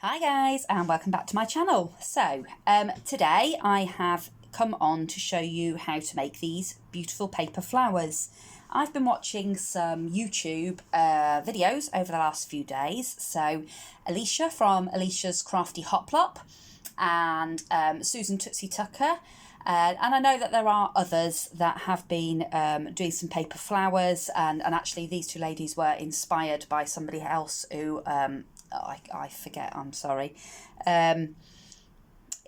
Hi guys, and welcome back to my channel. So today I have come on to show you how to make these beautiful paper flowers. I've been watching some YouTube videos over the last few days. So Alicia from Alicia's Crafty Hotplop and Susan Tootsie Tucker. And I know that there are others that have been doing some paper flowers, and actually these two ladies were inspired by somebody else who I forget, I'm sorry. It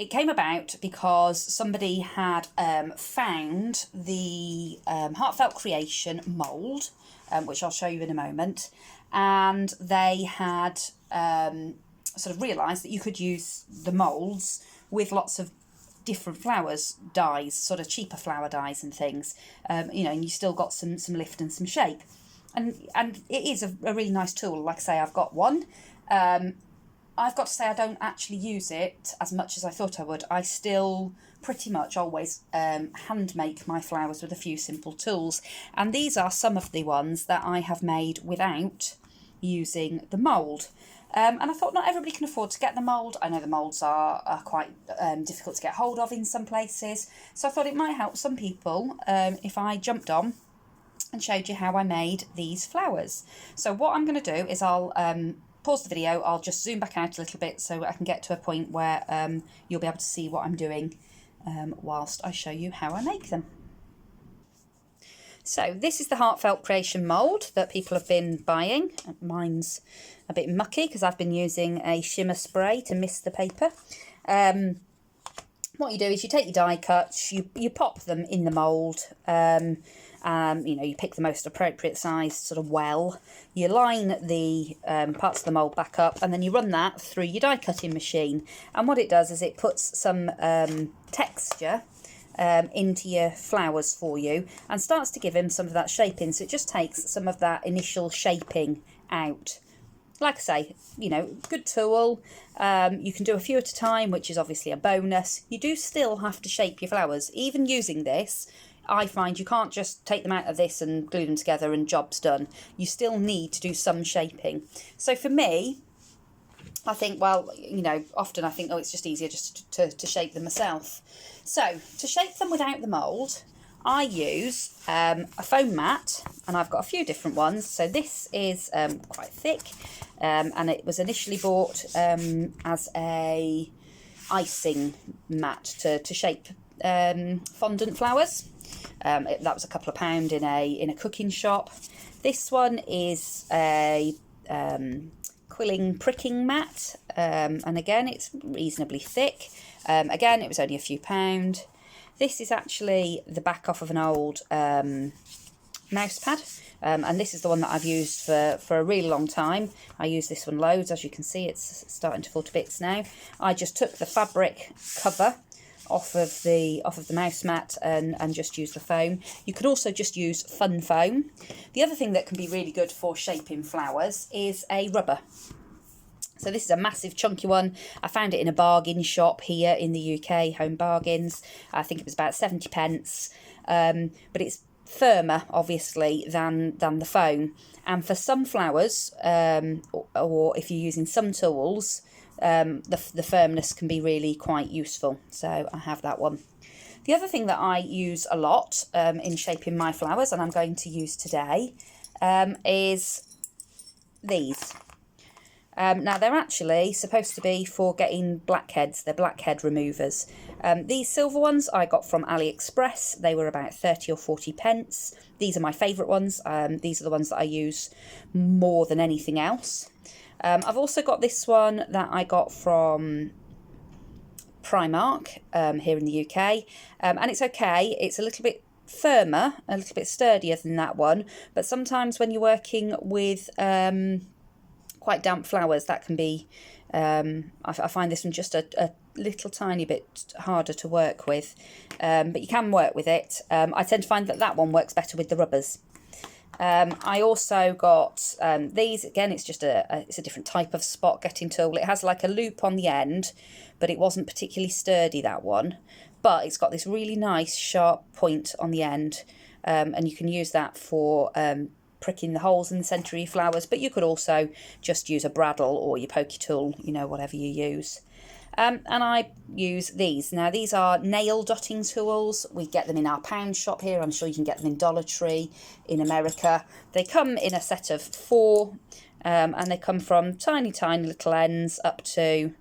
came about because somebody had found the Heartfelt Creation mould, which I'll show you in a moment, and they had sort of realised that you could use the moulds with lots of different flowers, dyes, sort of cheaper flower dyes and things, and you still got some lift and some shape. And it is a really nice tool. Like I say, I've got one. I've got to say I don't actually use it as much as I thought I would. I still pretty much always hand make my flowers with a few simple tools. And these are some of the ones that I have made without using the mould. And I thought not everybody can afford to get the mould. I know the moulds are quite difficult to get hold of in some places. So I thought it might help some people if I jumped on and showed you how I made these flowers. So what I'm going to do is I'll pause the video, I'll just zoom back out a little bit so I can get to a point where you'll be able to see what I'm doing whilst I show you how I make them. So this is the Heartfelt Creation mould that people have been buying. Mine's a bit mucky because I've been using a shimmer spray to mist the paper. What you do is you take your die cuts, you pop them in the mould, you pick the most appropriate size sort of well, you line the parts of the mould back up, and then you run that through your die cutting machine. And what it does is it puts some texture into your flowers for you and starts to give him some of that shaping. So it just takes some of that initial shaping out. Like I say, good tool. You can do a few at a time, which is obviously a bonus. You do still have to shape your flowers. Even using this, I find you can't just take them out of this and glue them together and job's done. You still need to do some shaping. So for me, I think, often I think, it's just easier just to shape them myself. So to shape them without the mould, I use a foam mat, and I've got a few different ones. So this is quite thick, and it was initially bought as a icing mat to shape fondant flowers. That was a couple of pound in a cooking shop. This one is a quilling pricking mat, and again it's reasonably thick. Again, it was only a few pound. This is actually the back off of an old mouse pad, and this is the one that I've used for a really long time. I use this one loads. As you can see, it's starting to fall to bits now. I just took the fabric cover off of the mouse mat and just use the foam. You could also just use fun foam. The other thing that can be really good for shaping flowers is a rubber. So this is a massive chunky one. I found it in a bargain shop here in the UK, Home Bargains. I think it was about 70 pence. But it's firmer, obviously, than the foam. And for some flowers, or if you're using some tools, the firmness can be really quite useful. So I have that one. The other thing that I use a lot in shaping my flowers, and I'm going to use today, is these. Now they're actually supposed to be for getting blackheads. They're blackhead removers. These silver ones I got from AliExpress. They were about 30 or 40 pence. These are my favourite ones. These are the ones that I use more than anything else. I've also got this one that I got from Primark here in the UK, and it's okay. It's a little bit firmer, a little bit sturdier than that one, but sometimes when you're working with quite damp flowers, that can be, I find this one just a little tiny bit harder to work with, but you can work with it. I tend to find that one works better with the rubbers. I also got these. Again, it's just it's a different type of spot getting tool. It has like a loop on the end, but it wasn't particularly sturdy, that one. But it's got this really nice sharp point on the end, and you can use that for pricking the holes in the centre of your flowers, but you could also just use a bradawl or your pokey tool, you know, whatever you use. And I use these. Now, these are nail dotting tools. We get them in our pound shop here. I'm sure you can get them in Dollar Tree in America. They come in a set of 4, and they come from tiny, tiny little ends up to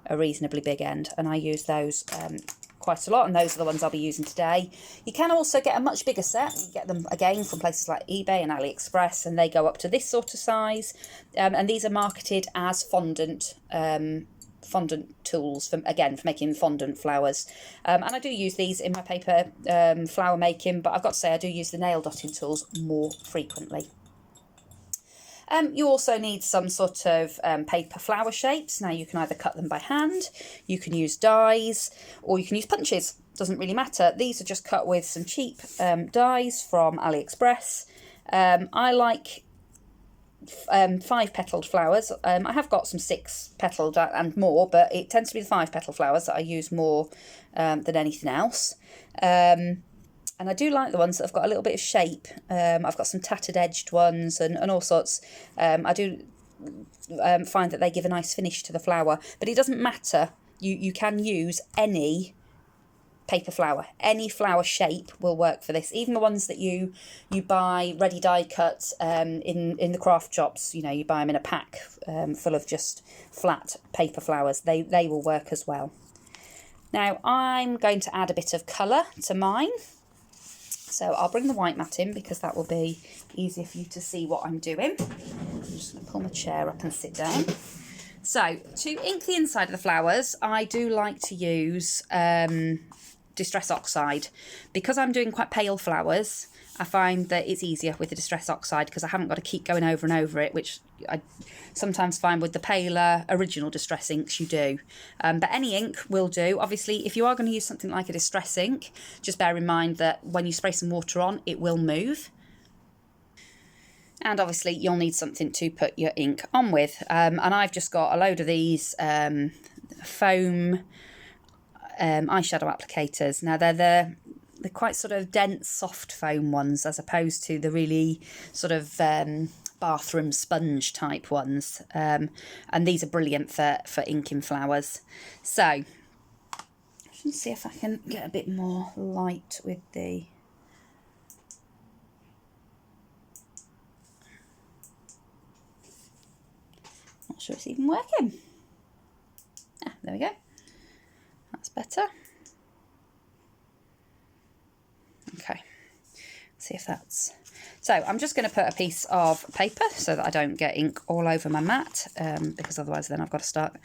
a reasonably big end. And I use those quite a lot, and those are the ones I'll be using today. You can also get a much bigger set. You get them again from places like eBay and AliExpress, and they go up to this sort of size. And these are marketed as fondant tools, for making fondant flowers, and I do use these in my paper flower making, but I've got to say I do use the nail dotting tools more frequently. You also need some sort of paper flower shapes. Now, you can either cut them by hand, you can use dies, or you can use punches. Doesn't really matter. These are just cut with some cheap dies from AliExpress. I like 5-petaled flowers. I have got some 6-petaled and more, but it tends to be the 5-petal flowers that I use more than anything else. And I do like the ones that have got a little bit of shape. I've got some tattered edged ones and all sorts. I do find that they give a nice finish to the flower, but it doesn't matter. You can use any paper flower. Any flower shape will work for this. Even the ones that you buy ready die cut in the craft shops, you know, you buy them in a pack full of just flat paper flowers. They will work as well. Now, I'm going to add a bit of colour to mine. So I'll bring the white mat in because that will be easier for you to see what I'm doing. I'm just going to pull my chair up and sit down. So to ink the inside of the flowers, I do like to use Distress Oxide. Because I'm doing quite pale flowers, I find that it's easier with the Distress Oxide because I haven't got to keep going over and over it, which I sometimes find with the paler original Distress inks you do. But any ink will do. Obviously, if you are going to use something like a Distress ink, just bear in mind that when you spray some water on, it will move. And obviously, you'll need something to put your ink on with. And I've just got a load of these foam eyeshadow applicators. Now, they're quite sort of dense, soft foam ones, as opposed to the really sort of bathroom sponge type ones. And these are brilliant for inking flowers. So, let's see if I can get a bit more light with the... Not sure it's even working. Ah, there we go. That's better. Okay, see if that's... So I'm just going to put a piece of paper so that I don't get ink all over my mat, because otherwise then I've got to start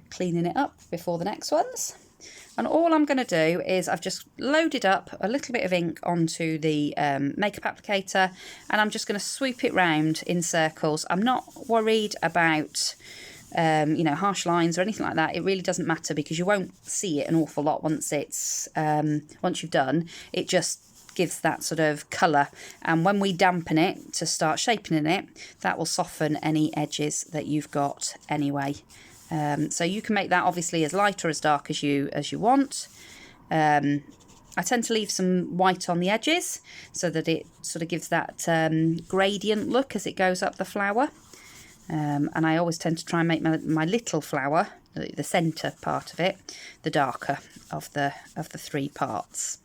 cleaning it up before the next ones. And all I'm going to do is I've just loaded up a little bit of ink onto the makeup applicator, and I'm just going to swoop it round in circles. I'm not worried about you know, harsh lines or anything like that. It really doesn't matter because you won't see it an awful lot once it's once you've done. It just gives that sort of colour, and when we dampen it to start shaping in it, that will soften any edges that you've got anyway. So you can make that obviously as light or as dark as you want. I tend to leave some white on the edges so that it sort of gives that gradient look as it goes up the flower. And I always tend to try and make my little flower, the centre part of it, the darker of the 3 parts.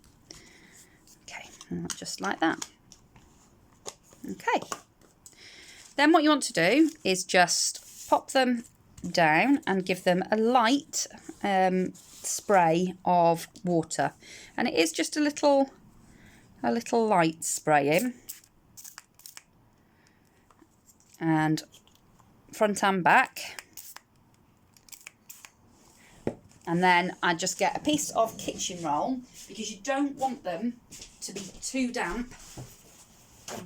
Okay, just like that. Okay. Then what you want to do is just pop them down and give them a light spray of water, and it is just a little light spraying, and front and back. And then I just get a piece of kitchen roll, because you don't want them to be too damp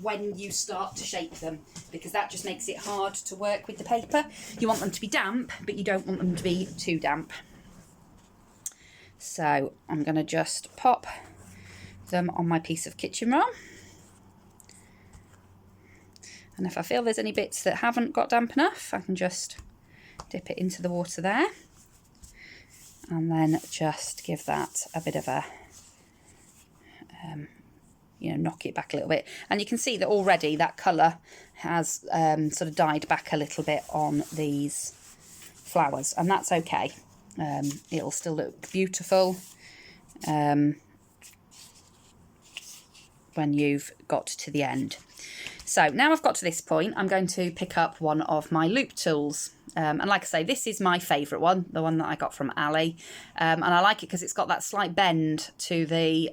when you start to shape them, because that just makes it hard to work with the paper. You want them to be damp, but you don't want them to be too damp. So I'm going to just pop them on my piece of kitchen roll. And if I feel there's any bits that haven't got damp enough, I can just dip it into the water there. And then just give that a bit of a, you know, knock it back a little bit. And you can see that already that colour has sort of died back a little bit on these flowers, and that's okay. It'll still look beautiful when you've got to the end. So now I've got to this point, I'm going to pick up one of my loop tools. And like I say, this is my favourite one, the one that I got from Ali. And I like it because it's got that slight bend to the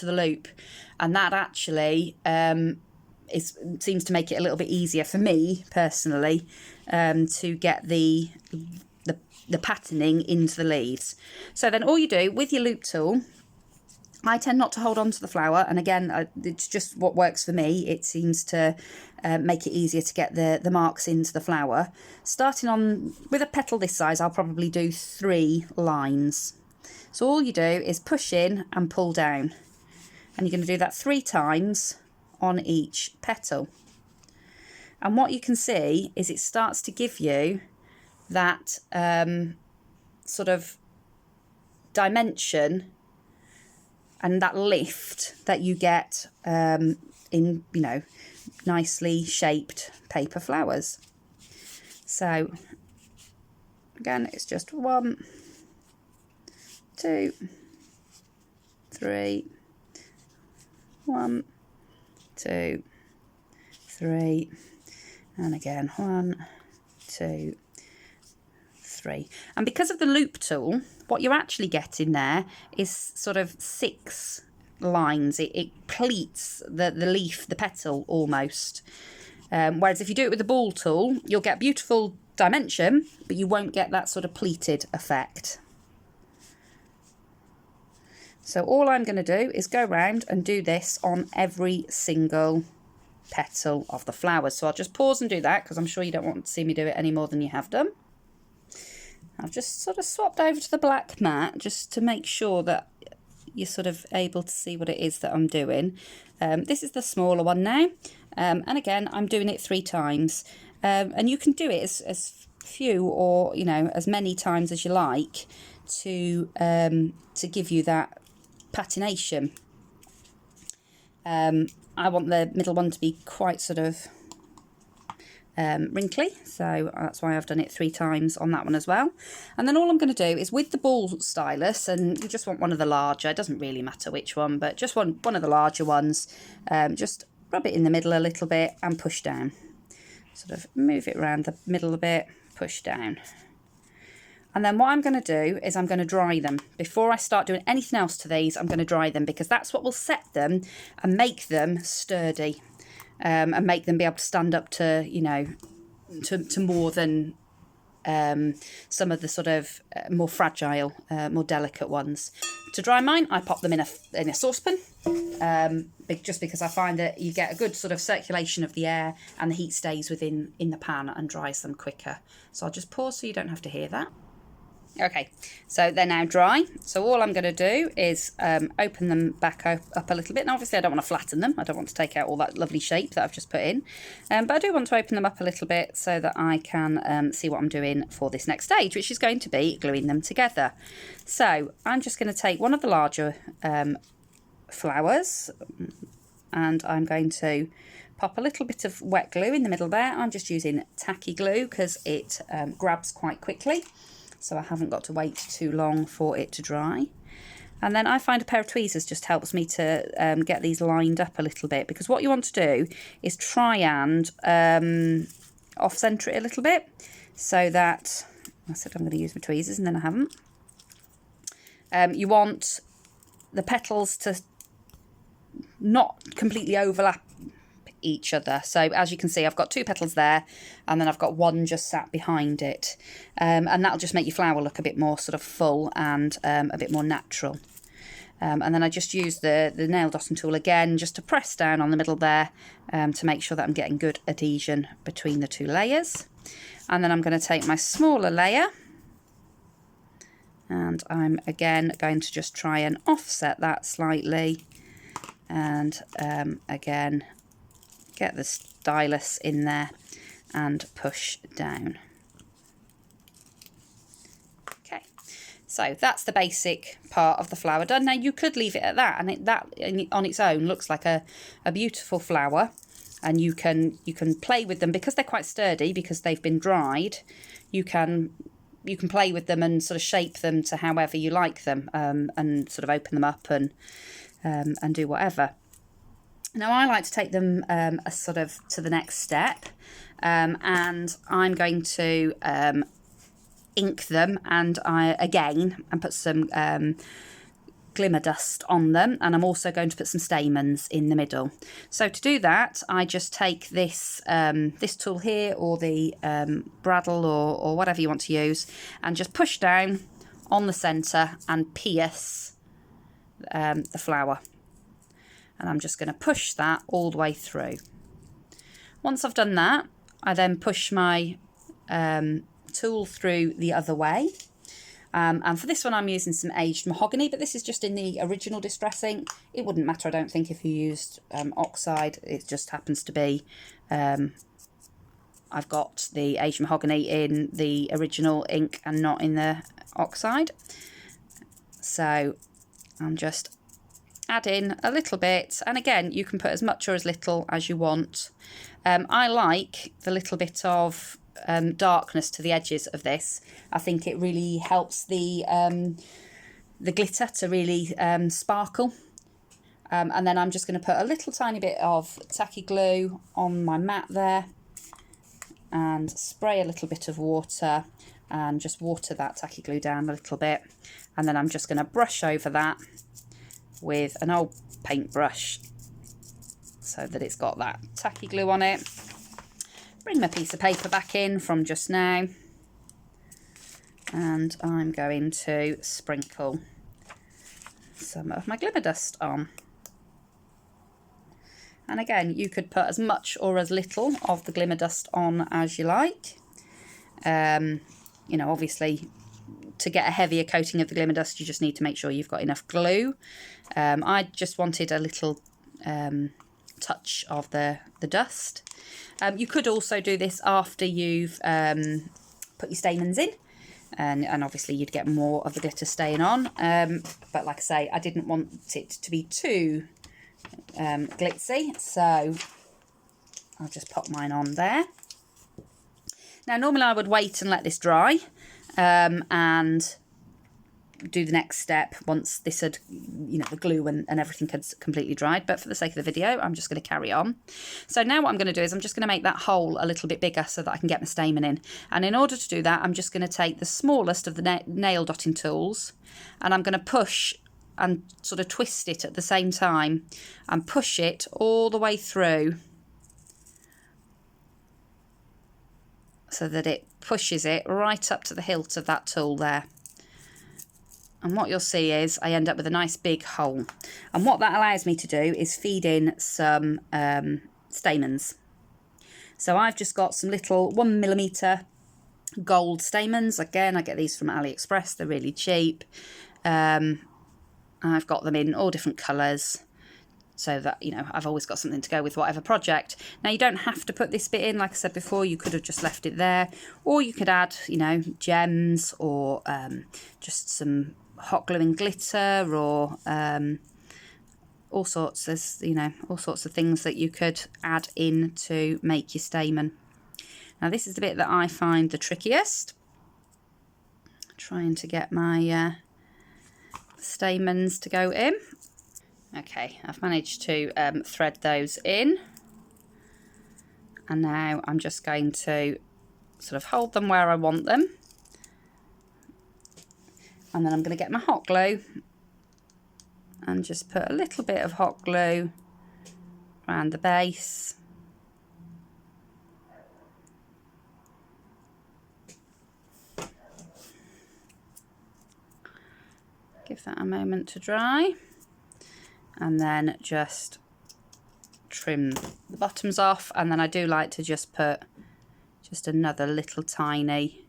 loop. And that actually seems to make it a little bit easier for me, personally, to get the patterning into the leaves. So then all you do with your loop tool, I tend not to hold on to the flower, and again, it's just what works for me. It seems to make it easier to get the marks into the flower. Starting on with a petal this size, I'll probably do 3 lines. So all you do is push in and pull down, and you're going to do that 3 times on each petal. And what you can see is it starts to give you that sort of dimension and that lift that you get in, you know, nicely shaped paper flowers. So again, it's just 1, 2, 3, 1, 2, 3, and again 1, 2, 3. And because of the loop tool, what you're actually getting there is sort of 6 lines. It pleats the leaf, the petal almost. Whereas if you do it with the ball tool, you'll get beautiful dimension, but you won't get that sort of pleated effect. So all I'm going to do is go around and do this on every single petal of the flowers. So I'll just pause and do that because I'm sure you don't want to see me do it any more than you have done. I've just sort of swapped over to the black mat just to make sure that you're sort of able to see what it is that I'm doing. This is the smaller one now, and again I'm doing it 3 times, and you can do it as few or, you know, as many times as you like to give you that patination. I want the middle one to be quite sort of wrinkly, so that's why I've done it 3 times on that one as well. And then all I'm going to do is with the ball stylus, and you just want one of the larger, it doesn't really matter which one, but just one of the larger ones, just rub it in the middle a little bit and push down. Sort of move it around the middle a bit, push down. And then what I'm going to do is I'm going to dry them. Before I start doing anything else to these, I'm going to dry them because that's what will set them and make them sturdy. And make them be able to stand up to, you know, to more than some of the sort of more fragile, more delicate ones. To dry mine, I pop them in a saucepan, just because I find that you get a good sort of circulation of the air and the heat stays in the pan and dries them quicker. So I'll just pause so you don't have to hear that. Okay, so they're now dry. So all I'm going to do is open them back up a little bit. And obviously I don't want to flatten them. I don't want to take out all that lovely shape that I've just put in. But I do want to open them up a little bit so that I can see what I'm doing for this next stage, which is going to be gluing them together. So I'm just going to take one of the larger flowers, and I'm going to pop a little bit of wet glue in the middle there. I'm just using tacky glue because it grabs quite quickly. So I haven't got to wait too long for it to dry. And then I find a pair of tweezers just helps me to get these lined up a little bit, because what you want to do is try and off-centre it a little bit so that, I said I'm going to use my tweezers and then I haven't. You want the petals to not completely overlap each other. So as you can see, I've got 2 petals there, and then I've got 1 just sat behind it, and that'll just make your flower look a bit more sort of full and a bit more natural. And then I just use the nail dotting tool again just to press down on the middle there, to make sure that I'm getting good adhesion between the 2 layers. And then I'm going to take my smaller layer, and I'm again going to just try and offset that slightly, and again get the stylus in there and push down. Okay, So that's the basic part of the flower done. Now you could leave it at that, and that on its own looks like a beautiful flower, and you can play with them because they're quite sturdy because they've been dried. You can play with them and sort of shape them to however you like them, and sort of open them up and do whatever. Now I like to take them a sort of to the next step, and I'm going to ink them, and put some glimmer dust on them, and I'm also going to put some stamens in the middle. So to do that, I just take this this tool here, or the bradawl, or whatever you want to use, and just push down on the centre and pierce the flower. And I'm just going to push that all the way through. Once I've done that, I then push my tool through the other way, and for this one I'm using some aged mahogany, but this is just in the original distress ink. It wouldn't matter, I don't think, if you used oxide. It just happens to be I've got the aged mahogany in the original ink and not in the oxide, so I'm just add in a little bit, and again you can put as much or as little as you want. I like the little bit of darkness to the edges of this. I think it really helps the glitter to really sparkle. And then I'm just going to put a little tiny bit of tacky glue on my mat there, and spray a little bit of water and just water that tacky glue down a little bit, and then I'm just going to brush over that with an old paintbrush so that it's got that tacky glue on it. Bring my piece of paper back in from just now, and I'm going to sprinkle some of my glimmer dust on. And again, you could put as much or as little of the glimmer dust on as you like. You know, obviously, to get a heavier coating of the glimmer dust, you just need to make sure you've got enough glue. I just wanted a little touch of the dust. You could also do this after you've put your stamens in, and obviously you'd get more of the glitter staying on. But like I say, I didn't want it to be too glitzy, so I'll just pop mine on there. Now normally I would wait and let this dry, and do the next step once this had, you know, the glue and everything had completely dried, but for the sake of the video I'm just going to carry on. So now what I'm going to do is I'm just going to make that hole a little bit bigger so that I can get my stamen in, and in order to do that I'm just going to take the smallest of the nail dotting tools, and I'm going to push and sort of twist it at the same time and push it all the way through so that it pushes it right up to the hilt of that tool there. And what you'll see is I end up with a nice big hole. And what that allows me to do is feed in some stamens. So I've just got some little 1mm gold stamens. Again, I get these from AliExpress. They're really cheap. I've got them in all different colours, so that, you know, I've always got something to go with whatever project. Now, you don't have to put this bit in. Like I said before, you could have just left it there, or you could add, you know, gems, or just some hot glue and glitter, or all sorts. There's, you know, all sorts of things that you could add in to make your stamen. Now, this is the bit that I find the trickiest, trying to get my stamens to go in. Okay, I've managed to thread those in, and now I'm just going to sort of hold them where I want them, and then I'm going to get my hot glue and just put a little bit of hot glue around the base. Give that a moment to dry, and then just trim the bottoms off. And then I do like to just put just another little tiny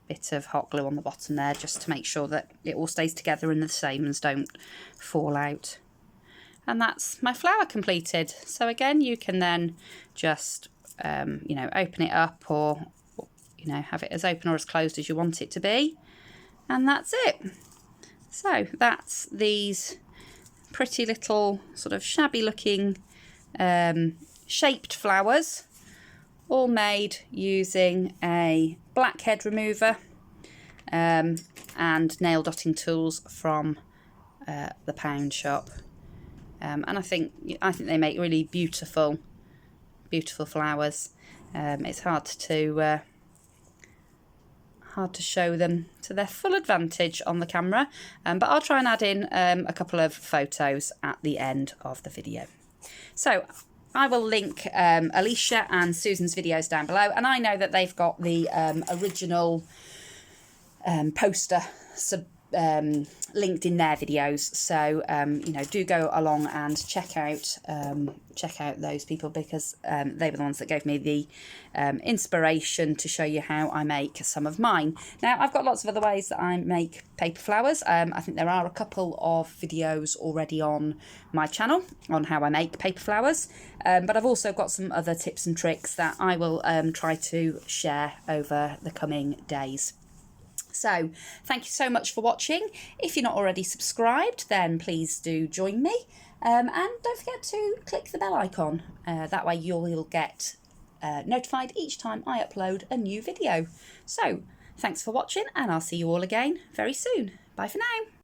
bit of hot glue on the bottom there, just to make sure that it all stays together and the stamens don't fall out. And that's my flower completed. So again, you can then just you know, open it up, or you know, have it as open or as closed as you want it to be. And that's it. So that's these pretty little sort of shabby looking shaped flowers, all made using a blackhead remover and nail dotting tools from the pound shop. And I think they make really beautiful flowers. It's hard to show them to their full advantage on the camera, but I'll try and add in a couple of photos at the end of the video. So I will link Alicia and Susan's videos down below, and I know that they've got the original poster linked in their videos, so you know, do go along and check out those people, because they were the ones that gave me the inspiration to show you how I make some of mine. Now, I've got lots of other ways that I make paper flowers. I think there are a couple of videos already on my channel on how I make paper flowers, but I've also got some other tips and tricks that I will try to share over the coming days. So thank you so much for watching. If you're not already subscribed, then please do join me, and don't forget to click the bell icon. That way you'll get notified each time I upload a new video. So thanks for watching, and I'll see you all again very soon. Bye for now.